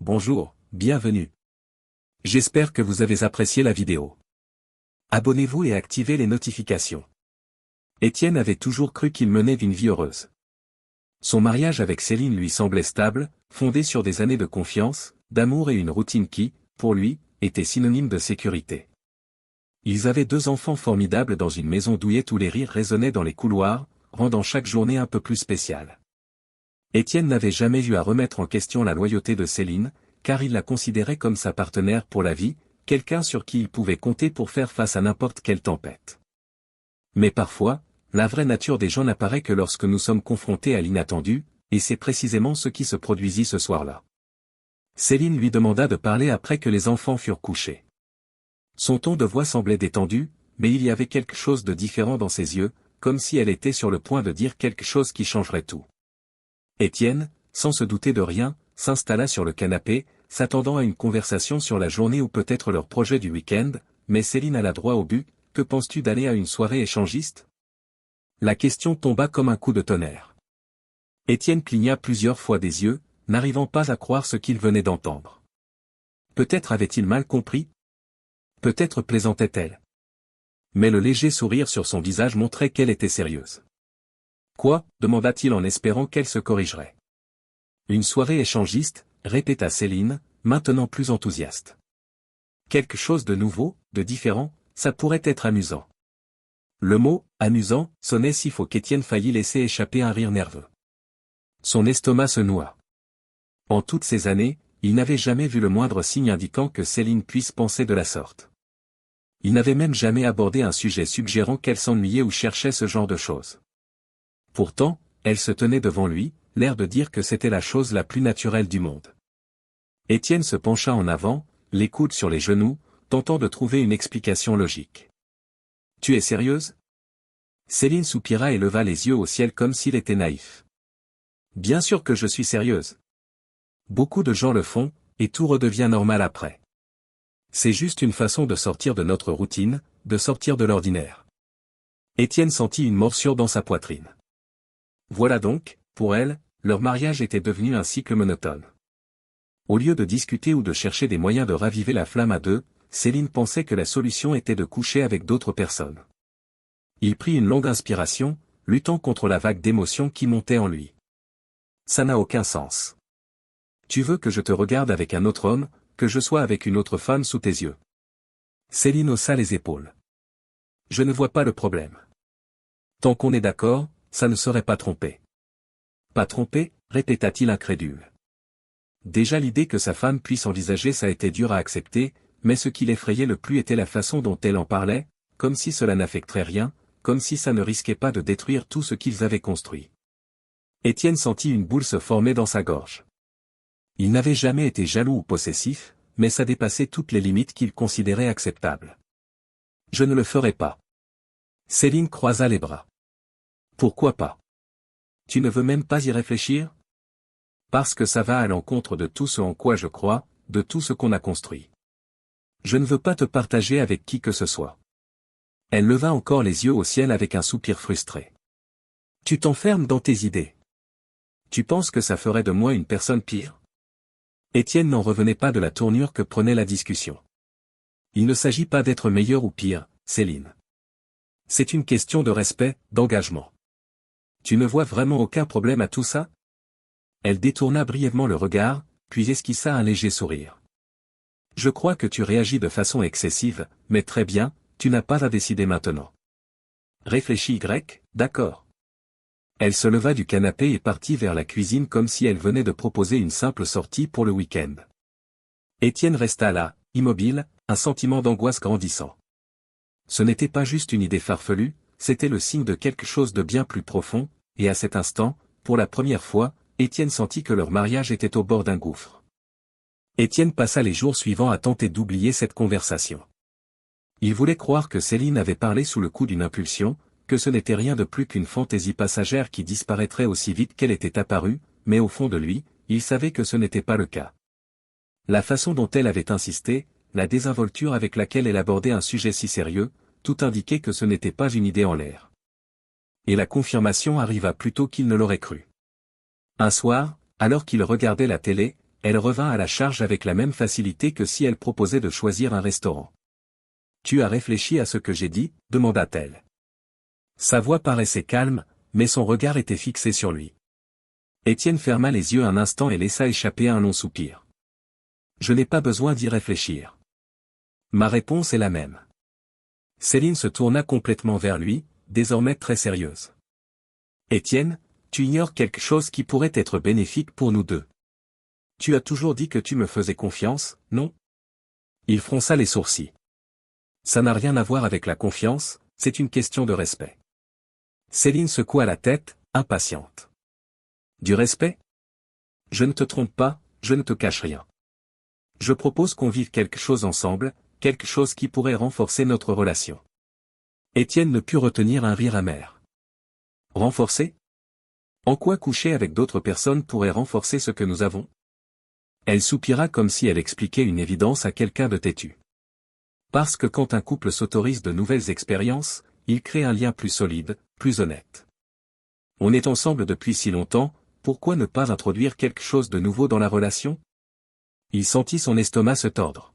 Bonjour, bienvenue. J'espère que vous avez apprécié la vidéo. Abonnez-vous et activez les notifications. Étienne avait toujours cru qu'il menait une vie heureuse. Son mariage avec Céline lui semblait stable, fondé sur des années de confiance, d'amour et une routine qui, pour lui, était synonyme de sécurité. Ils avaient 2 enfants formidables dans une maison douillet où les rires résonnaient dans les couloirs, rendant chaque journée un peu plus spéciale. Étienne n'avait jamais eu à remettre en question la loyauté de Céline, car il la considérait comme sa partenaire pour la vie, quelqu'un sur qui il pouvait compter pour faire face à n'importe quelle tempête. Mais parfois, la vraie nature des gens n'apparaît que lorsque nous sommes confrontés à l'inattendu, et c'est précisément ce qui se produisit ce soir-là. Céline lui demanda de parler après que les enfants furent couchés. Son ton de voix semblait détendu, mais il y avait quelque chose de différent dans ses yeux, comme si elle était sur le point de dire quelque chose qui changerait tout. Étienne, sans se douter de rien, s'installa sur le canapé, s'attendant à une conversation sur la journée ou peut-être leur projet du week-end, mais Céline alla droit au but. Que penses-tu d'aller à une soirée échangiste? La question tomba comme un coup de tonnerre. Étienne cligna plusieurs fois des yeux, n'arrivant pas à croire ce qu'il venait d'entendre. Peut-être avait-il mal compris? Peut-être plaisantait-elle. Mais le léger sourire sur son visage montrait qu'elle était sérieuse. Quoi? Demanda-t-il en espérant qu'elle se corrigerait. Une soirée échangiste, répéta Céline, maintenant plus enthousiaste. Quelque chose de nouveau, de différent, ça pourrait être amusant. Le mot « amusant » sonnait si faux qu'Étienne faillit laisser échapper un rire nerveux. Son estomac se noua. En toutes ces années, il n'avait jamais vu le moindre signe indiquant que Céline puisse penser de la sorte. Il n'avait même jamais abordé un sujet suggérant qu'elle s'ennuyait ou cherchait ce genre de choses. Pourtant, elle se tenait devant lui, l'air de dire que c'était la chose la plus naturelle du monde. Étienne se pencha en avant, les coudes sur les genoux, tentant de trouver une explication logique. « Tu es sérieuse ?» Céline soupira et leva les yeux au ciel comme s'il était naïf. « Bien sûr que je suis sérieuse. Beaucoup de gens le font, et tout redevient normal après. C'est juste une façon de sortir de notre routine, de sortir de l'ordinaire. » Étienne sentit une morsure dans sa poitrine. Voilà donc, pour elle, leur mariage était devenu un cycle monotone. Au lieu de discuter ou de chercher des moyens de raviver la flamme à deux, Céline pensait que la solution était de coucher avec d'autres personnes. Il prit une longue inspiration, luttant contre la vague d'émotions qui montait en lui. Ça n'a aucun sens. Tu veux que je te regarde avec un autre homme, que je sois avec une autre femme sous tes yeux? Céline haussa les épaules. Je ne vois pas le problème. Tant qu'on est d'accord, ça ne serait pas trompé. Pas trompé, répéta-t-il incrédule. Déjà l'idée que sa femme puisse envisager ça était dur à accepter, mais ce qui l'effrayait le plus était la façon dont elle en parlait, comme si cela n'affecterait rien, comme si ça ne risquait pas de détruire tout ce qu'ils avaient construit. Étienne sentit une boule se former dans sa gorge. Il n'avait jamais été jaloux ou possessif, mais ça dépassait toutes les limites qu'il considérait acceptables. Je ne le ferai pas. Céline croisa les bras. Pourquoi pas? Tu ne veux même pas y réfléchir? Parce que ça va à l'encontre de tout ce en quoi je crois, de tout ce qu'on a construit. Je ne veux pas te partager avec qui que ce soit. Elle leva encore les yeux au ciel avec un soupir frustré. Tu t'enfermes dans tes idées. Tu penses que ça ferait de moi une personne pire? Étienne n'en revenait pas de la tournure que prenait la discussion. Il ne s'agit pas d'être meilleur ou pire, Céline. C'est une question de respect, d'engagement. Tu ne vois vraiment aucun problème à tout ça? Elle détourna brièvement le regard, puis esquissa un léger sourire. Je crois que tu réagis de façon excessive, mais très bien, tu n'as pas à décider maintenant. Réfléchis d'accord. Elle se leva du canapé et partit vers la cuisine comme si elle venait de proposer une simple sortie pour le week-end. Étienne resta là, immobile, un sentiment d'angoisse grandissant. Ce n'était pas juste une idée farfelue, c'était le signe de quelque chose de bien plus profond, et à cet instant, pour la première fois, Étienne sentit que leur mariage était au bord d'un gouffre. Étienne passa les jours suivants à tenter d'oublier cette conversation. Il voulait croire que Céline avait parlé sous le coup d'une impulsion, que ce n'était rien de plus qu'une fantaisie passagère qui disparaîtrait aussi vite qu'elle était apparue, mais au fond de lui, il savait que ce n'était pas le cas. La façon dont elle avait insisté, la désinvolture avec laquelle elle abordait un sujet si sérieux, tout indiquait que ce n'était pas une idée en l'air. Et la confirmation arriva plus tôt qu'il ne l'aurait cru. Un soir, alors qu'il regardait la télé, elle revint à la charge avec la même facilité que si elle proposait de choisir un restaurant. « Tu as réfléchi à ce que j'ai dit ?» demanda-t-elle. Sa voix paraissait calme, mais son regard était fixé sur lui. Étienne ferma les yeux un instant et laissa échapper un long soupir. « Je n'ai pas besoin d'y réfléchir. Ma réponse est la même. » Céline se tourna complètement vers lui, désormais très sérieuse. « Étienne, tu ignores quelque chose qui pourrait être bénéfique pour nous deux. Tu as toujours dit que tu me faisais confiance, non ?» Il fronça les sourcils. « Ça n'a rien à voir avec la confiance, c'est une question de respect. » Céline secoua la tête, impatiente. « Du respect ? Je ne te trompe pas, je ne te cache rien. Je propose qu'on vive quelque chose ensemble, quelque chose qui pourrait renforcer notre relation. » Étienne ne put retenir un rire amer. « Renforcer ? En quoi coucher avec d'autres personnes pourrait renforcer ce que nous avons ? » Elle soupira comme si elle expliquait une évidence à quelqu'un de têtu. Parce que quand un couple s'autorise de nouvelles expériences, il crée un lien plus solide, plus honnête. On est ensemble depuis si longtemps, pourquoi ne pas introduire quelque chose de nouveau dans la relation ? Il sentit son estomac se tordre.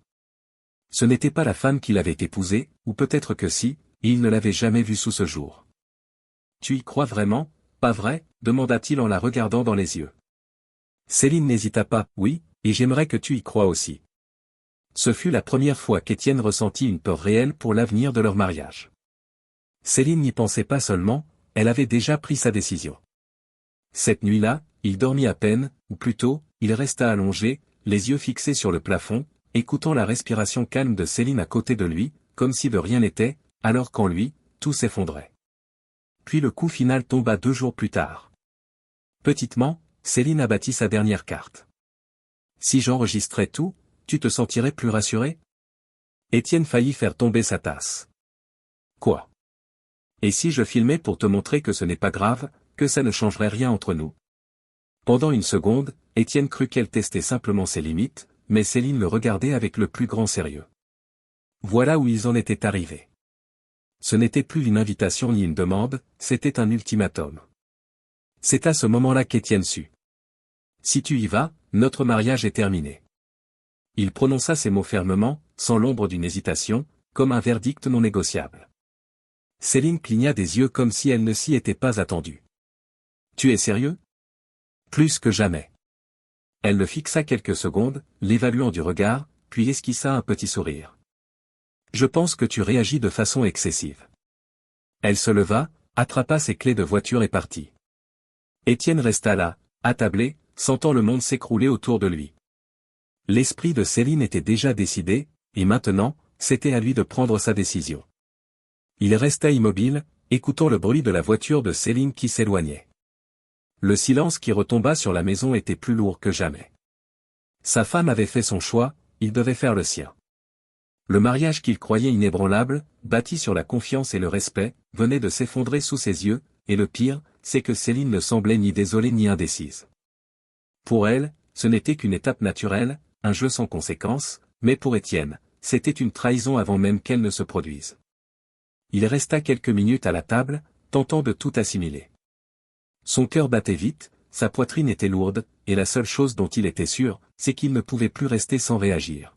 Ce n'était pas la femme qu'il avait épousée, ou peut-être que si, et il ne l'avait jamais vue sous ce jour. « Tu y crois vraiment, pas vrai ?» demanda-t-il en la regardant dans les yeux. Céline n'hésita pas. « Oui, et j'aimerais que tu y crois aussi. » Ce fut la première fois qu'Étienne ressentit une peur réelle pour l'avenir de leur mariage. Céline n'y pensait pas seulement, elle avait déjà pris sa décision. Cette nuit-là, il dormit à peine, ou plutôt, il resta allongé, les yeux fixés sur le plafond, écoutant la respiration calme de Céline à côté de lui, comme si de rien n'était, alors qu'en lui, tout s'effondrait. Puis le coup final tomba 2 jours plus tard. Petitement, Céline abattit sa dernière carte. « Si j'enregistrais tout, tu te sentirais plus rassuré ?» Étienne faillit faire tomber sa tasse. « Quoi ? Et si je filmais pour te montrer que ce n'est pas grave, que ça ne changerait rien entre nous ?» Pendant une seconde, Étienne crut qu'elle testait simplement ses limites, mais Céline le regardait avec le plus grand sérieux. Voilà où ils en étaient arrivés. Ce n'était plus une invitation ni une demande, c'était un ultimatum. C'est à ce moment-là qu'Étienne sut. « Si tu y vas, notre mariage est terminé. » Il prononça ces mots fermement, sans l'ombre d'une hésitation, comme un verdict non négociable. Céline cligna des yeux comme si elle ne s'y était pas attendue. « Tu es sérieux ? » « Plus que jamais. » Elle le fixa quelques secondes, l'évaluant du regard, puis esquissa un petit sourire. « Je pense que tu réagis de façon excessive. » Elle se leva, attrapa ses clés de voiture et partit. Étienne resta là, attablé, sentant le monde s'écrouler autour de lui. L'esprit de Céline était déjà décidé, et maintenant, c'était à lui de prendre sa décision. Il resta immobile, écoutant le bruit de la voiture de Céline qui s'éloignait. Le silence qui retomba sur la maison était plus lourd que jamais. Sa femme avait fait son choix, il devait faire le sien. Le mariage qu'il croyait inébranlable, bâti sur la confiance et le respect, venait de s'effondrer sous ses yeux, et le pire, c'est que Céline ne semblait ni désolée ni indécise. Pour elle, ce n'était qu'une étape naturelle, un jeu sans conséquence, mais pour Étienne, c'était une trahison avant même qu'elle ne se produise. Il resta quelques minutes à la table, tentant de tout assimiler. Son cœur battait vite, sa poitrine était lourde, et la seule chose dont il était sûr, c'est qu'il ne pouvait plus rester sans réagir.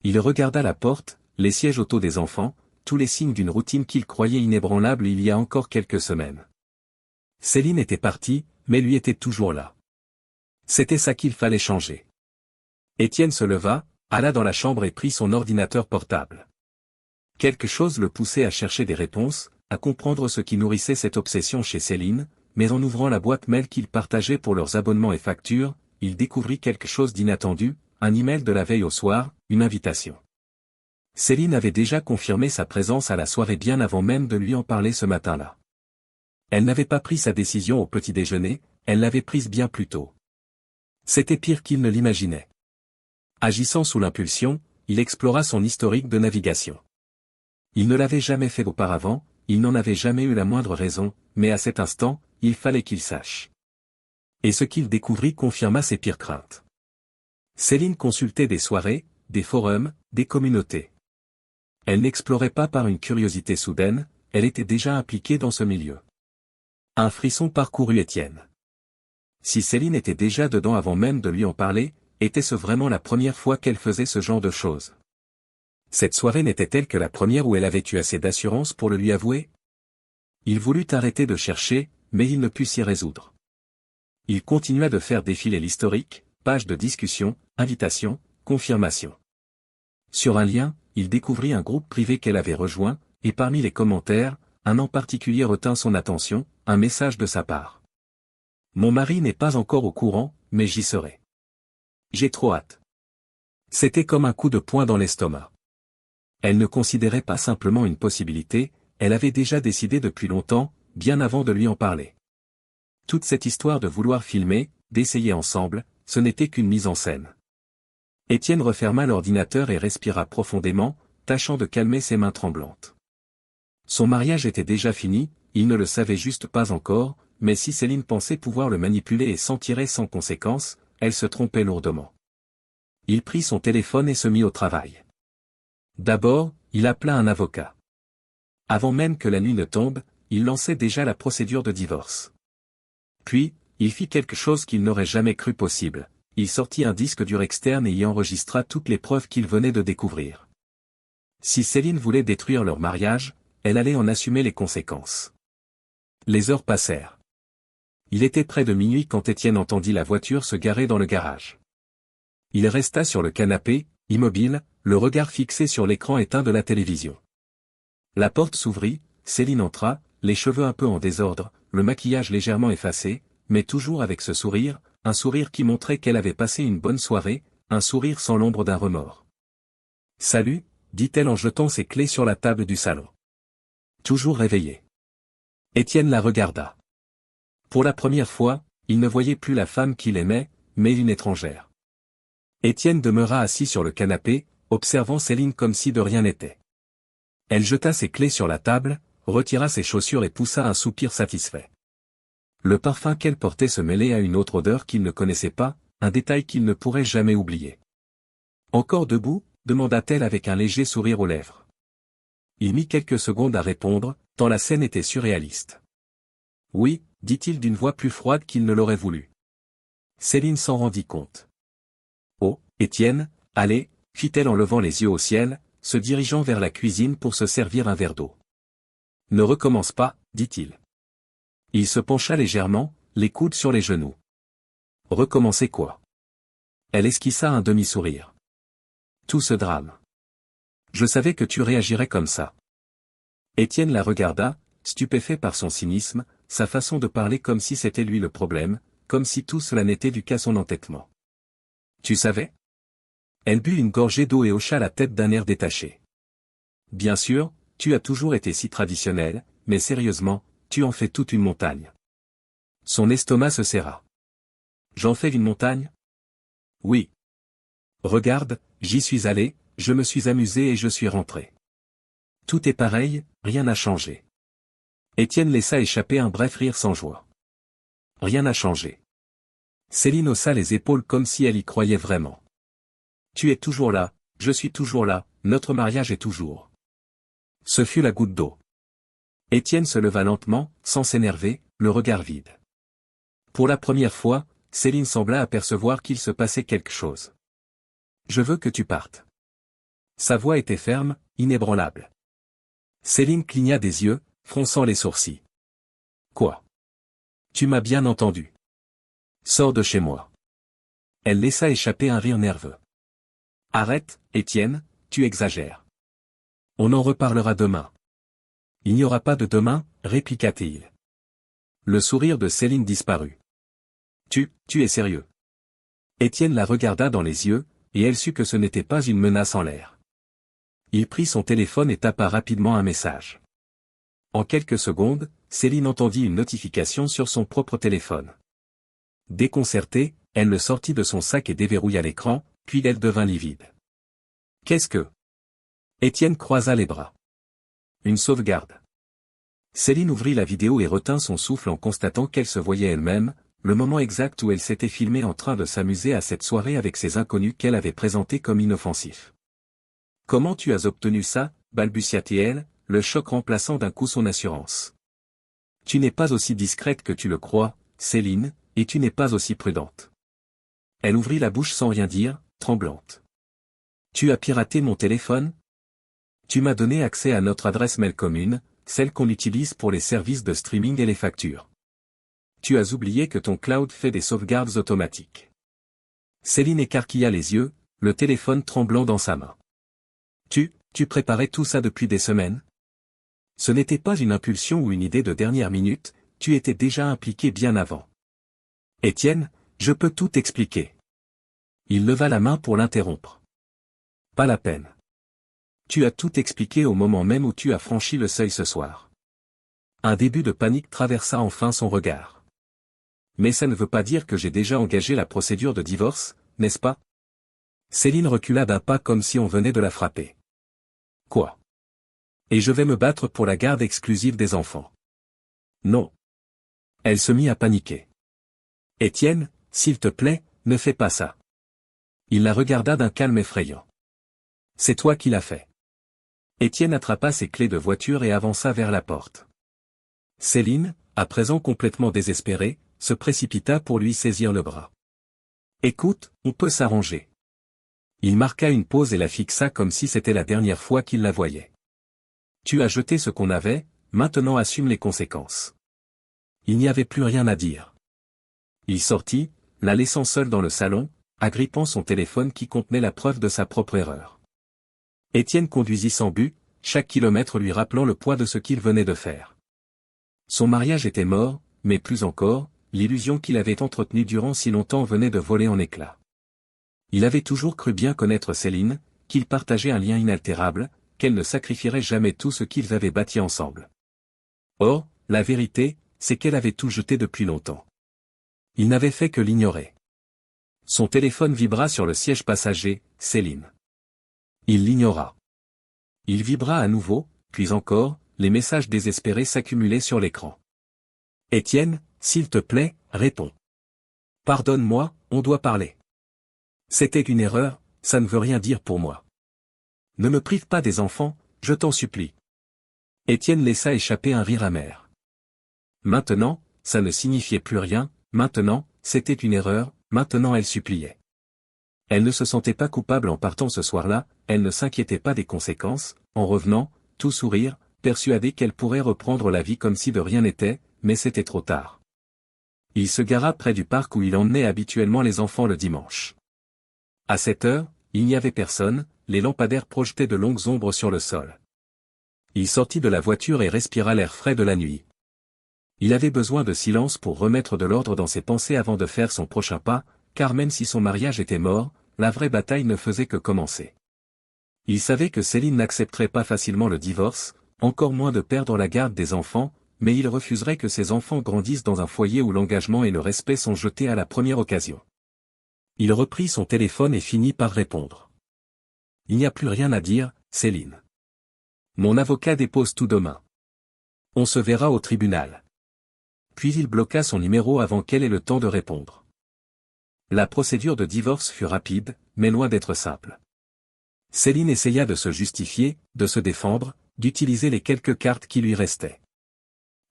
Il regarda la porte, les sièges auto des enfants, tous les signes d'une routine qu'il croyait inébranlable il y a encore quelques semaines. Céline était partie, mais lui était toujours là. C'était ça qu'il fallait changer. Étienne se leva, alla dans la chambre et prit son ordinateur portable. Quelque chose le poussait à chercher des réponses, à comprendre ce qui nourrissait cette obsession chez Céline, mais en ouvrant la boîte mail qu'ils partageaient pour leurs abonnements et factures, il découvrit quelque chose d'inattendu, un email de la veille au soir, une invitation. Céline avait déjà confirmé sa présence à la soirée bien avant même de lui en parler ce matin-là. Elle n'avait pas pris sa décision au petit déjeuner, elle l'avait prise bien plus tôt. C'était pire qu'il ne l'imaginait. Agissant sous l'impulsion, il explora son historique de navigation. Il ne l'avait jamais fait auparavant, il n'en avait jamais eu la moindre raison, mais à cet instant, il fallait qu'il sache. Et ce qu'il découvrit confirma ses pires craintes. Céline consultait des soirées, des forums, des communautés. Elle n'explorait pas par une curiosité soudaine, elle était déjà impliquée dans ce milieu. Un frisson parcourut Étienne. Si Céline était déjà dedans avant même de lui en parler, était-ce vraiment la première fois qu'elle faisait ce genre de choses? Cette soirée n'était-elle que la première où elle avait eu assez d'assurance pour le lui avouer? Il voulut arrêter de chercher, mais il ne put s'y résoudre. Il continua de faire défiler l'historique, pages de discussion, invitations, confirmations. Sur un lien, il découvrit un groupe privé qu'elle avait rejoint, et parmi les commentaires, un en particulier retint son attention, un message de sa part. Mon mari n'est pas encore au courant, mais j'y serai. J'ai trop hâte. C'était comme un coup de poing dans l'estomac. Elle ne considérait pas simplement une possibilité, elle avait déjà décidé depuis longtemps, bien avant de lui en parler. Toute cette histoire de vouloir filmer, d'essayer ensemble, ce n'était qu'une mise en scène. Étienne referma l'ordinateur et respira profondément, tâchant de calmer ses mains tremblantes. Son mariage était déjà fini, il ne le savait juste pas encore, mais si Céline pensait pouvoir le manipuler et s'en tirer sans conséquence, elle se trompait lourdement. Il prit son téléphone et se mit au travail. D'abord, il appela un avocat. Avant même que la nuit ne tombe, il lançait déjà la procédure de divorce. Puis, il fit quelque chose qu'il n'aurait jamais cru possible. Il sortit un disque dur externe et y enregistra toutes les preuves qu'il venait de découvrir. Si Céline voulait détruire leur mariage, elle allait en assumer les conséquences. Les heures passèrent. Il était près de minuit quand Étienne entendit la voiture se garer dans le garage. Il resta sur le canapé, immobile, le regard fixé sur l'écran éteint de la télévision. La porte s'ouvrit, Céline entra, les cheveux un peu en désordre, le maquillage légèrement effacé, mais toujours avec ce sourire, un sourire qui montrait qu'elle avait passé une bonne soirée, un sourire sans l'ombre d'un remords. « Salut », dit-elle en jetant ses clés sur la table du salon. Toujours réveillée. Étienne la regarda. Pour la première fois, il ne voyait plus la femme qu'il aimait, mais une étrangère. Étienne demeura assis sur le canapé, observant Céline comme si de rien n'était. Elle jeta ses clés sur la table, retira ses chaussures et poussa un soupir satisfait. Le parfum qu'elle portait se mêlait à une autre odeur qu'il ne connaissait pas, un détail qu'il ne pourrait jamais oublier. « Encore debout ?» demanda-t-elle avec un léger sourire aux lèvres. Il mit quelques secondes à répondre, tant la scène était surréaliste. « Oui », dit-il d'une voix plus froide qu'il ne l'aurait voulu. Céline s'en rendit compte. « Oh, Étienne, allez », fit-elle en levant les yeux au ciel, se dirigeant vers la cuisine pour se servir un verre d'eau. « Ne recommence pas, dit-il. Il se pencha légèrement, les coudes sur les genoux. « Recommencer quoi ?» Elle esquissa un demi-sourire. « Tout ce drame. Je savais que tu réagirais comme ça. » Étienne la regarda, stupéfait par son cynisme, sa façon de parler comme si c'était lui le problème, comme si tout cela n'était dû qu'à son entêtement. « Tu savais ?» Elle but une gorgée d'eau et hocha la tête d'un air détaché. « Bien sûr, tu as toujours été si traditionnel, mais sérieusement, tu en fais toute une montagne. » Son estomac se serra. « J'en fais une montagne ? » « Oui. Regarde, j'y suis allé, je me suis amusé et je suis rentré. Tout est pareil, rien n'a changé. » Étienne laissa échapper un bref rire sans joie. « Rien n'a changé. » Céline haussa les épaules comme si elle y croyait vraiment. « Tu es toujours là, je suis toujours là, notre mariage est toujours. » Ce fut la goutte d'eau. Étienne se leva lentement, sans s'énerver, le regard vide. Pour la première fois, Céline sembla apercevoir qu'il se passait quelque chose. « Je veux que tu partes. » Sa voix était ferme, inébranlable. Céline cligna des yeux, fronçant les sourcils. « Quoi ? Tu m'as bien entendu. Sors de chez moi. » Elle laissa échapper un rire nerveux. « Arrête, Étienne, tu exagères. On en reparlera demain. » « Il n'y aura pas de demain, » répliqua-t-il. Le sourire de Céline disparut. « Tu es sérieux ?» Étienne la regarda dans les yeux, et elle sut que ce n'était pas une menace en l'air. Il prit son téléphone et tapa rapidement un message. En quelques secondes, Céline entendit une notification sur son propre téléphone. Déconcertée, elle le sortit de son sac et déverrouilla l'écran, puis elle devint livide. « Qu'est-ce que ?» Étienne croisa les bras. Une sauvegarde. Céline ouvrit la vidéo et retint son souffle en constatant qu'elle se voyait elle-même, le moment exact où elle s'était filmée en train de s'amuser à cette soirée avec ces inconnus qu'elle avait présentés comme inoffensifs. « Comment tu as obtenu ça ?» balbutia-t-elle, le choc remplaçant d'un coup son assurance. « Tu n'es pas aussi discrète que tu le crois, Céline, et tu n'es pas aussi prudente. Elle ouvrit la bouche sans rien dire, tremblante. Tu as piraté mon téléphone? Tu m'as donné accès à notre adresse mail commune, celle qu'on utilise pour les services de streaming et les factures. Tu as oublié que ton cloud fait des sauvegardes automatiques. Céline écarquilla les yeux, le téléphone tremblant dans sa main. Tu préparais tout ça depuis des semaines? Ce n'était pas une impulsion ou une idée de dernière minute, tu étais déjà impliqué bien avant. Étienne, je peux tout expliquer. Il leva la main pour l'interrompre. Pas la peine. Tu as tout expliqué au moment même où tu as franchi le seuil ce soir. Un début de panique traversa enfin son regard. Mais ça ne veut pas dire que j'ai déjà engagé la procédure de divorce, n'est-ce pas? Céline recula d'un pas comme si on venait de la frapper. Quoi? Et je vais me battre pour la garde exclusive des enfants. Non. Elle se mit à paniquer. Étienne, s'il te plaît, ne fais pas ça. Il la regarda d'un calme effrayant. C'est toi qui l'as fait. Étienne attrapa ses clés de voiture et avança vers la porte. Céline, à présent complètement désespérée, se précipita pour lui saisir le bras. Écoute, on peut s'arranger. Il marqua une pause et la fixa comme si c'était la dernière fois qu'il la voyait. Tu as jeté ce qu'on avait, maintenant assume les conséquences. Il n'y avait plus rien à dire. Il sortit, la laissant seule dans le salon, agrippant son téléphone qui contenait la preuve de sa propre erreur. Étienne conduisit sans but, chaque kilomètre lui rappelant le poids de ce qu'il venait de faire. Son mariage était mort, mais plus encore, l'illusion qu'il avait entretenue durant si longtemps venait de voler en éclats. Il avait toujours cru bien connaître Céline, qu'ils partageaient un lien inaltérable, qu'elle ne sacrifierait jamais tout ce qu'ils avaient bâti ensemble. Or, la vérité, c'est qu'elle avait tout jeté depuis longtemps. Il n'avait fait que l'ignorer. Son téléphone vibra sur le siège passager, Céline. Il l'ignora. Il vibra à nouveau, puis encore, les messages désespérés s'accumulaient sur l'écran. Étienne, s'il te plaît, réponds. Pardonne-moi, on doit parler. C'était une erreur, ça ne veut rien dire pour moi. Ne me prive pas des enfants, je t'en supplie. Étienne laissa échapper un rire amer. Maintenant, ça ne signifiait plus rien, maintenant, c'était une erreur, maintenant elle suppliait. Elle ne se sentait pas coupable en partant ce soir-là, elle ne s'inquiétait pas des conséquences, en revenant, tout sourire, persuadée qu'elle pourrait reprendre la vie comme si de rien n'était, mais c'était trop tard. Il se gara près du parc où il emmenait habituellement les enfants le dimanche. À cette heure, il n'y avait personne, les lampadaires projetaient de longues ombres sur le sol. Il sortit de la voiture et respira l'air frais de la nuit. Il avait besoin de silence pour remettre de l'ordre dans ses pensées avant de faire son prochain pas, car même si son mariage était mort, la vraie bataille ne faisait que commencer. Il savait que Céline n'accepterait pas facilement le divorce, encore moins de perdre la garde des enfants, mais il refuserait que ses enfants grandissent dans un foyer où l'engagement et le respect sont jetés à la première occasion. Il reprit son téléphone et finit par répondre. Il n'y a plus rien à dire, Céline. Mon avocat dépose tout demain. On se verra au tribunal. Puis il bloqua son numéro avant qu'elle ait le temps de répondre. La procédure de divorce fut rapide, mais loin d'être simple. Céline essaya de se justifier, de se défendre, d'utiliser les quelques cartes qui lui restaient.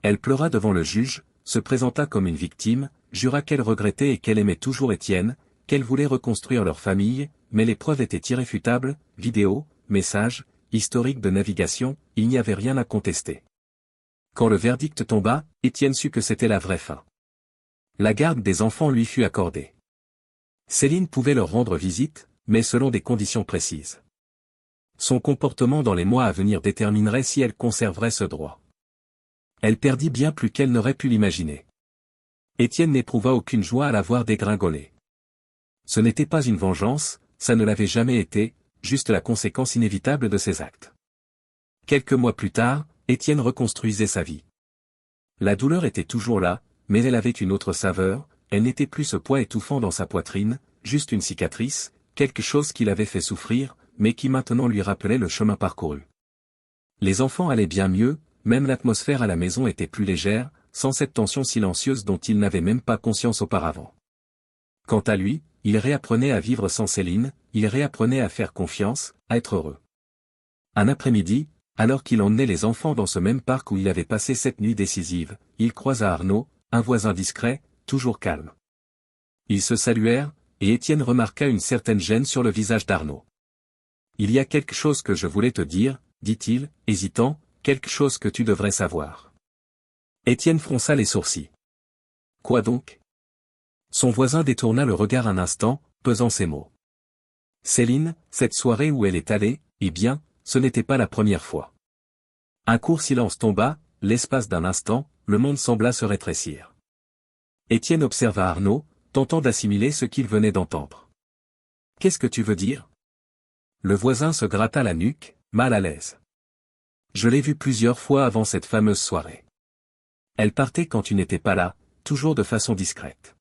Elle pleura devant le juge, se présenta comme une victime, jura qu'elle regrettait et qu'elle aimait toujours Étienne, qu'elle voulait reconstruire leur famille, mais les preuves étaient irréfutables, vidéos, messages, historiques de navigation, il n'y avait rien à contester. Quand le verdict tomba, Étienne sut que c'était la vraie fin. La garde des enfants lui fut accordée. Céline pouvait leur rendre visite, mais selon des conditions précises. Son comportement dans les mois à venir déterminerait si elle conserverait ce droit. Elle perdit bien plus qu'elle n'aurait pu l'imaginer. Étienne n'éprouva aucune joie à la voir dégringoler. Ce n'était pas une vengeance, ça ne l'avait jamais été, juste la conséquence inévitable de ses actes. Quelques mois plus tard, Étienne reconstruisait sa vie. La douleur était toujours là, mais elle avait une autre saveur, elle n'était plus ce poids étouffant dans sa poitrine, juste une cicatrice, quelque chose qui l'avait fait souffrir, mais qui maintenant lui rappelait le chemin parcouru. Les enfants allaient bien mieux, même l'atmosphère à la maison était plus légère, sans cette tension silencieuse dont il n'avait même pas conscience auparavant. Quant à lui, il réapprenait à vivre sans Céline, il réapprenait à faire confiance, à être heureux. Un après-midi, alors qu'il emmenait les enfants dans ce même parc où il avait passé cette nuit décisive, il croisa Arnaud, un voisin discret, toujours calme. Ils se saluèrent, et Étienne remarqua une certaine gêne sur le visage d'Arnaud. Il y a quelque chose que je voulais te dire, dit-il, hésitant, quelque chose que tu devrais savoir. Étienne fronça les sourcils. Quoi donc? Son voisin détourna le regard un instant, pesant ses mots. Céline, cette soirée où elle est allée, eh bien, ce n'était pas la première fois. Un court silence tomba, l'espace d'un instant, le monde sembla se rétrécir. Étienne observa Arnaud, tentant d'assimiler ce qu'il venait d'entendre. Qu'est-ce que tu veux dire? Le voisin se gratta la nuque, mal à l'aise. Je l'ai vue plusieurs fois avant cette fameuse soirée. Elle partait quand tu n'étais pas là, toujours de façon discrète.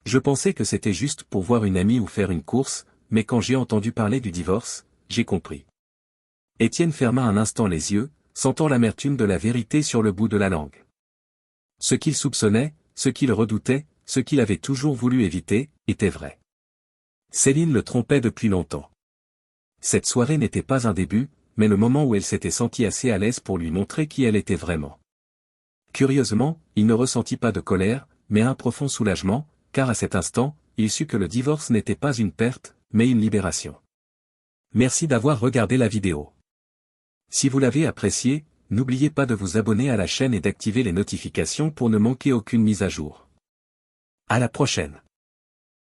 Je pensais que c'était juste pour voir une amie ou faire une course, mais quand j'ai entendu parler du divorce, j'ai compris. Étienne ferma un instant les yeux, sentant l'amertume de la vérité sur le bout de la langue. Ce qu'il soupçonnait, ce qu'il redoutait, ce qu'il avait toujours voulu éviter, était vrai. Céline le trompait depuis longtemps. Cette soirée n'était pas un début, mais le moment où elle s'était sentie assez à l'aise pour lui montrer qui elle était vraiment. Curieusement, il ne ressentit pas de colère, mais un profond soulagement, car à cet instant, il sut que le divorce n'était pas une perte, mais une libération. Merci d'avoir regardé la vidéo. Si vous l'avez appréciée, n'oubliez pas de vous abonner à la chaîne et d'activer les notifications pour ne manquer aucune mise à jour. À la prochaine.